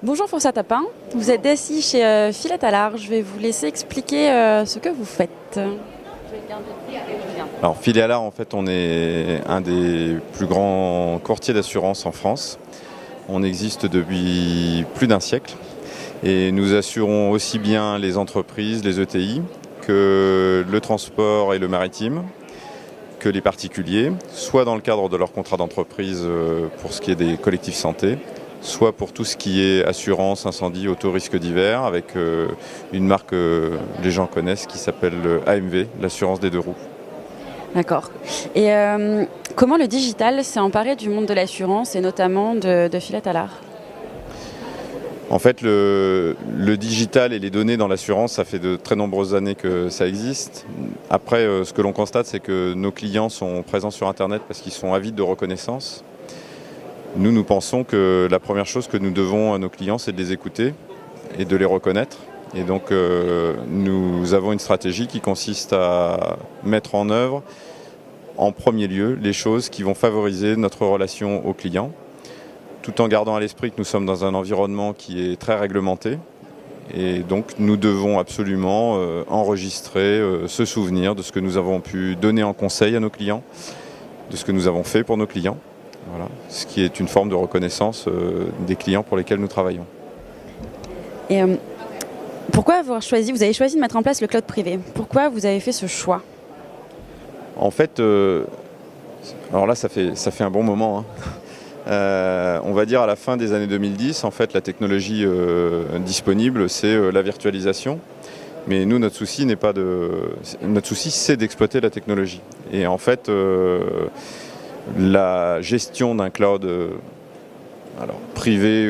Bonjour François Tapin, vous êtes DSI chez Filet Allard. Je vais vous laisser expliquer ce que vous faites. Alors, Filet Allard, en fait, on est un des plus grands courtiers d'assurance en France. On existe depuis plus d'un siècle et nous assurons aussi bien les entreprises, les ETI, que le transport et le maritime, que les particuliers, soit dans le cadre de leur contrat d'entreprise pour ce qui est des collectifs santé, soit pour tout ce qui est assurance, incendie, auto-risque divers, avec une marque que les gens connaissent qui s'appelle AMV, l'assurance des deux roues. D'accord. Et comment le digital s'est emparé du monde de l'assurance et notamment de Filet Allard? En fait, le digital et les données dans l'assurance, ça fait de très nombreuses années que ça existe. Après, ce que l'on constate, c'est que nos clients sont présents sur Internet parce qu'ils sont avides de reconnaissance. Nous pensons que la première chose que nous devons à nos clients, c'est de les écouter et de les reconnaître. Et donc, nous avons une stratégie qui consiste à mettre en œuvre, en premier lieu, les choses qui vont favoriser notre relation aux clients, tout en gardant à l'esprit que nous sommes dans un environnement qui est très réglementé. Et donc, nous devons absolument enregistrer, se souvenir de ce que nous avons pu donner en conseil à nos clients, de ce que nous avons fait pour nos clients. Voilà, ce qui est une forme de reconnaissance des clients pour lesquels nous travaillons. Et pourquoi vous avez choisi de mettre en place le cloud privé? Pourquoi vous avez fait ce choix? En fait, alors là, ça fait un bon moment. On va dire à la fin des années 2010, en fait, la technologie disponible, c'est la virtualisation. Mais nous, notre souci, c'est d'exploiter la technologie. Et en fait, la gestion d'un cloud privé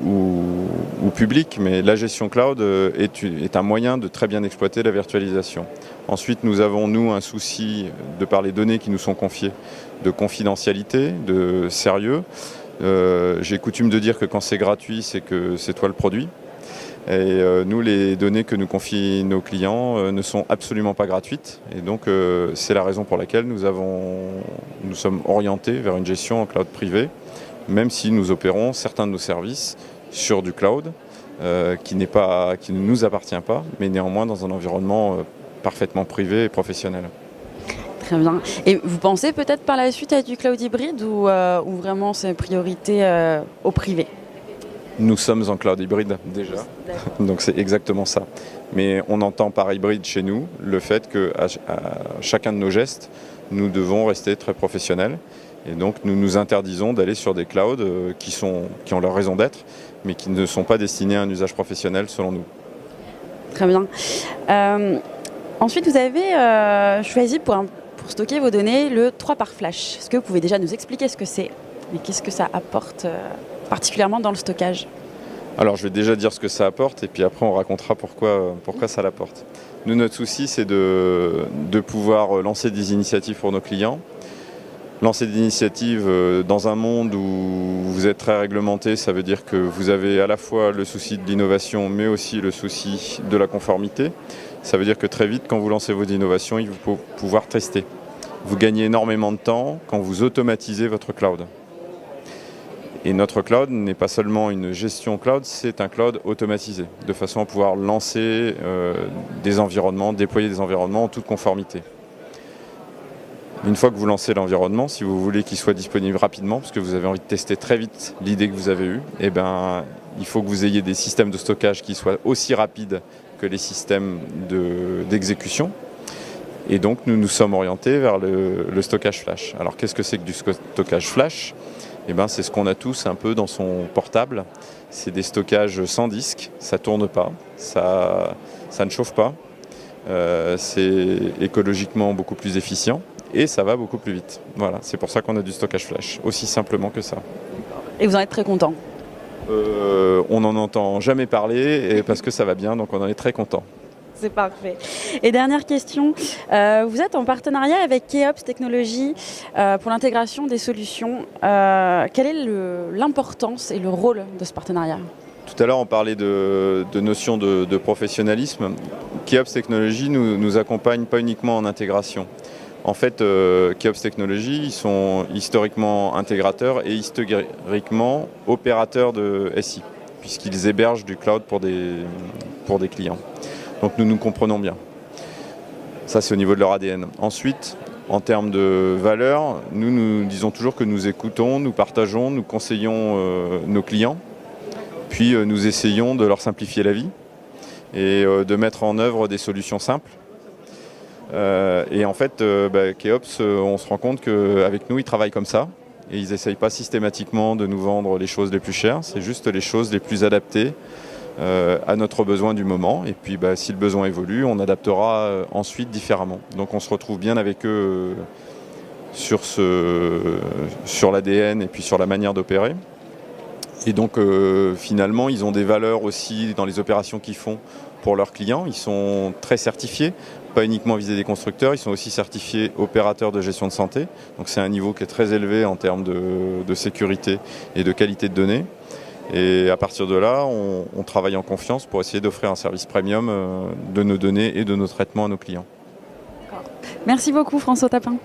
ou public, mais la gestion cloud est un moyen de très bien exploiter la virtualisation. Ensuite, nous avons, un souci, de par les données qui nous sont confiées, de confidentialité, de sérieux. J'ai coutume de dire que quand c'est gratuit, c'est que c'est toi le produit. Et nous, les données que nous confient nos clients ne sont absolument pas gratuites. Et donc, c'est la raison pour laquelle nous sommes orientés vers une gestion en cloud privé, même si nous opérons certains de nos services sur du cloud qui ne nous appartient pas, mais néanmoins dans un environnement parfaitement privé et professionnel. Très bien. Et vous pensez peut-être par la suite à du cloud hybride ou vraiment c'est priorité au privé? Nous sommes en cloud hybride déjà, donc c'est exactement ça. Mais on entend par hybride chez nous le fait qu'à chacun de nos gestes, nous devons rester très professionnels. Et donc nous nous interdisons d'aller sur des clouds qui ont leur raison d'être, mais qui ne sont pas destinés à un usage professionnel selon nous. Très bien. Ensuite, vous avez choisi pour stocker vos données le 3 par flash. Est-ce que vous pouvez déjà nous expliquer ce que c'est et qu'est-ce que ça apporte particulièrement dans le stockage? Alors je vais déjà dire ce que ça apporte et puis après on racontera pourquoi ça l'apporte. Nous, notre souci, c'est de pouvoir lancer des initiatives pour nos clients. Lancer des initiatives dans un monde où vous êtes très réglementé, ça veut dire que vous avez à la fois le souci de l'innovation mais aussi le souci de la conformité. Ça veut dire que très vite, quand vous lancez vos innovations, il faut pouvoir tester. Vous gagnez énormément de temps quand vous automatisez votre cloud. Et notre cloud n'est pas seulement une gestion cloud, c'est un cloud automatisé, de façon à pouvoir lancer des environnements, déployer des environnements en toute conformité. Une fois que vous lancez l'environnement, si vous voulez qu'il soit disponible rapidement, parce que vous avez envie de tester très vite l'idée que vous avez eue, il faut que vous ayez des systèmes de stockage qui soient aussi rapides que les systèmes d'exécution. Et donc nous nous sommes orientés vers le stockage flash. Alors qu'est-ce que c'est que du stockage flash? C'est ce qu'on a tous un peu dans son portable. C'est des stockages sans disque, ça ne tourne pas, ça ne chauffe pas, c'est écologiquement beaucoup plus efficient et ça va beaucoup plus vite. Voilà, c'est pour ça qu'on a du stockage flash, aussi simplement que ça. Et vous en êtes très content? On n'en entend jamais parler parce que ça va bien, donc on en est très content. C'est parfait. Et dernière question, vous êtes en partenariat avec Keops Technologies pour l'intégration des solutions. Quelle est l'importance et le rôle de ce partenariat? Tout à l'heure, on parlait de notion de professionnalisme. Keops Technologies nous accompagne pas uniquement en intégration. En fait, Keops Technologies, ils sont historiquement intégrateurs et historiquement opérateurs de SI. puisqu'ils hébergent du cloud pour des clients. Donc nous nous comprenons bien. Ça, c'est au niveau de leur ADN. Ensuite, en termes de valeur, nous disons toujours que nous écoutons, nous partageons, nous conseillons nos clients, puis nous essayons de leur simplifier la vie et de mettre en œuvre des solutions simples. Et en fait, Keops, on se rend compte qu'avec nous, ils travaillent comme ça. Et ils n'essayent pas systématiquement de nous vendre les choses les plus chères, c'est juste les choses les plus adaptées à notre besoin du moment. Et puis si le besoin évolue, on adaptera ensuite différemment. Donc on se retrouve bien avec eux sur l'ADN et puis sur la manière d'opérer. Et donc finalement, ils ont des valeurs aussi dans les opérations qu'ils font pour leurs clients. Ils sont très certifiés, pas uniquement visés des constructeurs, ils sont aussi certifiés opérateurs de gestion de santé. Donc c'est un niveau qui est très élevé en termes de sécurité et de qualité de données. Et à partir de là, on travaille en confiance pour essayer d'offrir un service premium de nos données et de nos traitements à nos clients. Merci beaucoup François Tapin.